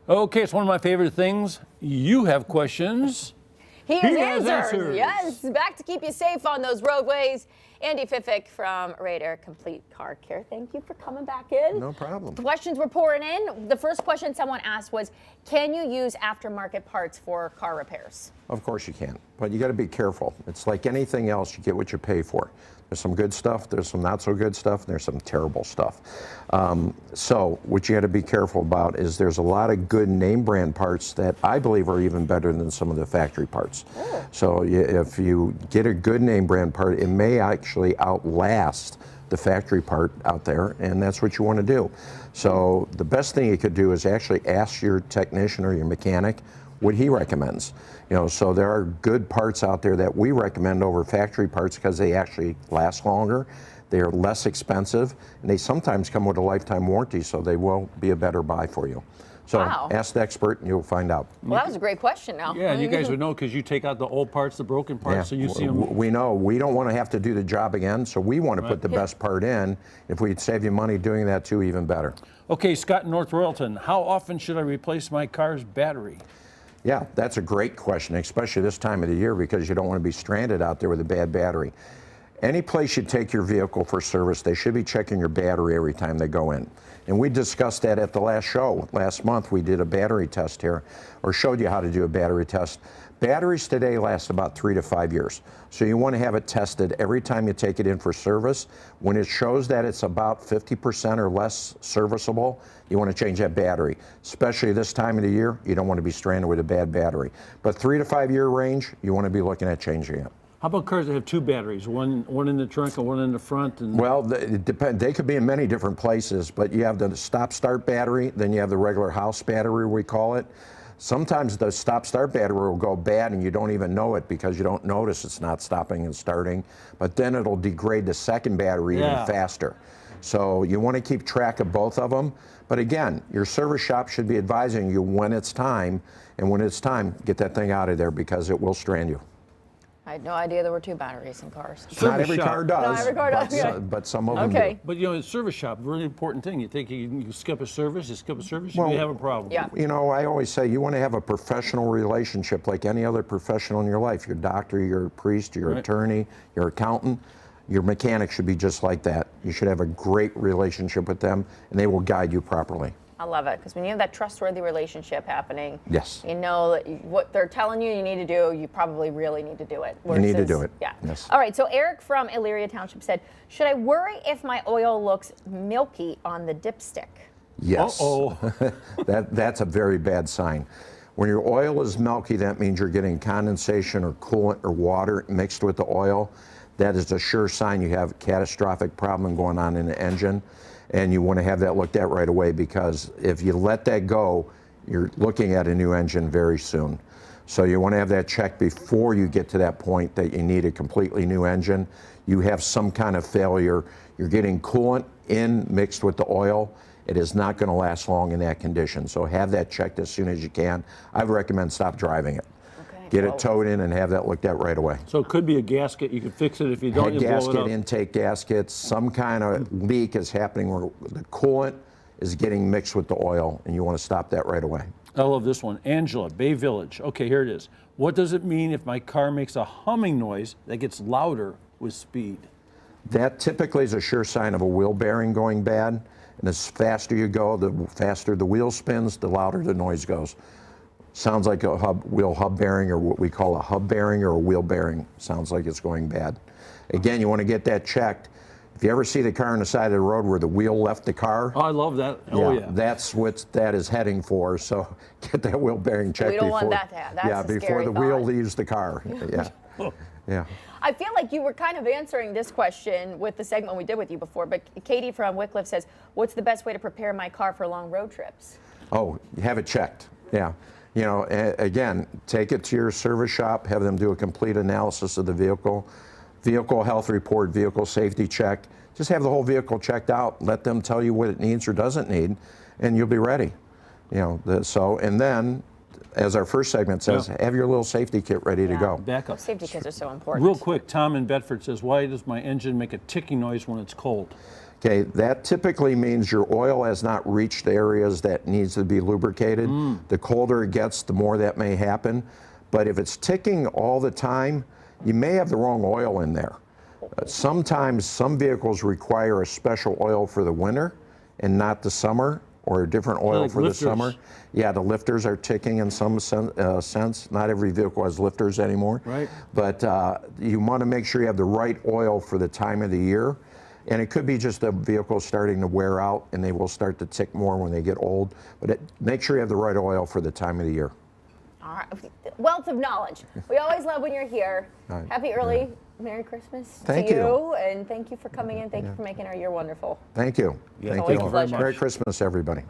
Okay, it's one of my favorite things. You have questions. He has answers. answers. Yes, back to keep you safe on those roadways. Andy Fiffick from Radar Complete Car Care. Thank you for coming back in. No problem. The questions were pouring in. The first question someone asked was, can you use aftermarket parts for car repairs? Of course you can, but you got to be careful. It's like anything else, you get what you pay for. There's some good stuff, there's some not so good stuff, and there's some terrible stuff. So what you got to be careful about is there's a lot of good name brand parts that I believe are even better than some of the factory parts. Oh. So if you get a good name brand part, it may actually outlast the factory part out there, and that's what you want to do. So the best thing you could do is actually ask your technician or your mechanic what he recommends. You know, so there are good parts out there that we recommend over factory parts because they actually last longer, they are less expensive, and they sometimes come with a lifetime warranty, so they will be a better buy for you. So ask the expert and you'll find out. Well, that was a great question now. Yeah, and you guys would know because you take out the old parts, the broken parts, so you see them. We know. We don't want to have to do the job again, so we want to put the best part in. If we'd save you money doing that too, even better. Okay, Scott in North Royalton, how often should I replace my car's battery? Yeah, that's a great question, especially this time of the year because you don't want to be stranded out there with a bad battery. Any place you take your vehicle for service, they should be checking your battery every time they go in. And we discussed that at the last show. Last month we did a battery test here, or showed you how to do a battery test. Batteries today last about 3 to 5 years. So you want to have it tested every time you take it in for service. When it shows that it's about 50% or less serviceable, you want to change that battery. Especially this time of the year, you don't want to be stranded with a bad battery. But 3 to 5 year range, you want to be looking at changing it. How about cars that have two batteries, one in the trunk and one in the front? And well, it depends. They could be in many different places, but you have the stop-start battery, then you have the regular house battery, we call it. Sometimes the stop-start battery will go bad and you don't even know it because you don't notice it's not stopping and starting, but then it'll degrade the second battery even faster. So you want to keep track of both of them. But again, your service shop should be advising you when it's time, and when it's time, get that thing out of there because it will strand you. I had no idea there were two batteries in cars. Not every car does. Not every car does. But some of them do. But you know, in service shop, really important thing. You think you skip a service, you Well, may have a problem. Yeah. You know, I always say you want to have a professional relationship like any other professional in your life. Your doctor, your priest, your attorney, your accountant. Your mechanic should be just like that. You should have a great relationship with them, and they will guide you properly. I love it, because when you have that trustworthy relationship happening, yes, you know that what they're telling you need to do, you probably really need to do it. You need to do it. Yeah. Yes. All right, so Eric from Elyria Township said, should I worry if my oil looks milky on the dipstick? Yes. Uh-oh. That's a very bad sign. When your oil is milky, that means you're getting condensation or coolant or water mixed with the oil. That is a sure sign you have a catastrophic problem going on in the engine. And you want to have that looked at right away, because if you let that go, you're looking at a new engine very soon. So you want to have that checked before you get to that point that you need a completely new engine. You have some kind of failure. You're getting coolant in mixed with the oil. It is not going to last long in that condition. So have that checked as soon as you can. I would recommend stop driving it. Get it towed in and have that looked at right away. So it could be a gasket. You can fix it if you don't. Head gasket, intake gaskets, some kind of leak is happening where the coolant is getting mixed with the oil, and you want to stop that right away. I love this one. Angela, Bay Village. Okay, here it is. What does it mean if my car makes a humming noise that gets louder with speed? That typically is a sure sign of a wheel bearing going bad. And the faster you go, the faster the wheel spins, the louder the noise goes. Sounds like a wheel hub bearing, or what we call a hub bearing or a wheel bearing. Sounds like it's going bad. Again, you want to get that checked. If you ever see the car on the side of the road where the wheel left the car, oh, I love that. Oh yeah. That's what that is heading for. So get that wheel bearing checked before. We don't want that to happen. That's before the wheel leaves the car. Yeah. Yeah. I feel like you were kind of answering this question with the segment we did with you before, but Katie from Wycliffe says, what's the best way to prepare my car for long road trips? Oh, have it checked. Yeah. You know, again, take it to your service shop, have them do a complete analysis of the vehicle, vehicle health report, vehicle safety check. Just have the whole vehicle checked out. Let them tell you what it needs or doesn't need, and you'll be ready. You know, and then, as our first segment says, have your little safety kit ready to go. Back up. Safety kits are so important. Real quick, Tom in Bedford says, why does my engine make a ticking noise when it's cold? Okay, that typically means your oil has not reached areas that needs to be lubricated. The colder it gets, the more that may happen. But if it's ticking all the time, you may have the wrong oil in there. Sometimes some vehicles require a special oil for the winter and not the summer, or a different oil Like for lifters. the summer. Yeah, the lifters are ticking in some sense. Not every vehicle has lifters anymore. Right. But you want to make sure you have the right oil for the time of the year. And it could be just a vehicle starting to wear out, and they will start to tick more when they get old. But make sure you have the right oil for the time of the year. All right. Wealth of knowledge. We always love when you're here. Right. Happy early Merry Christmas Thank to you. you, and thank you for coming in. Thank you for making our year wonderful. Thank you. Yeah, Thank always you. a pleasure. Merry Christmas, everybody.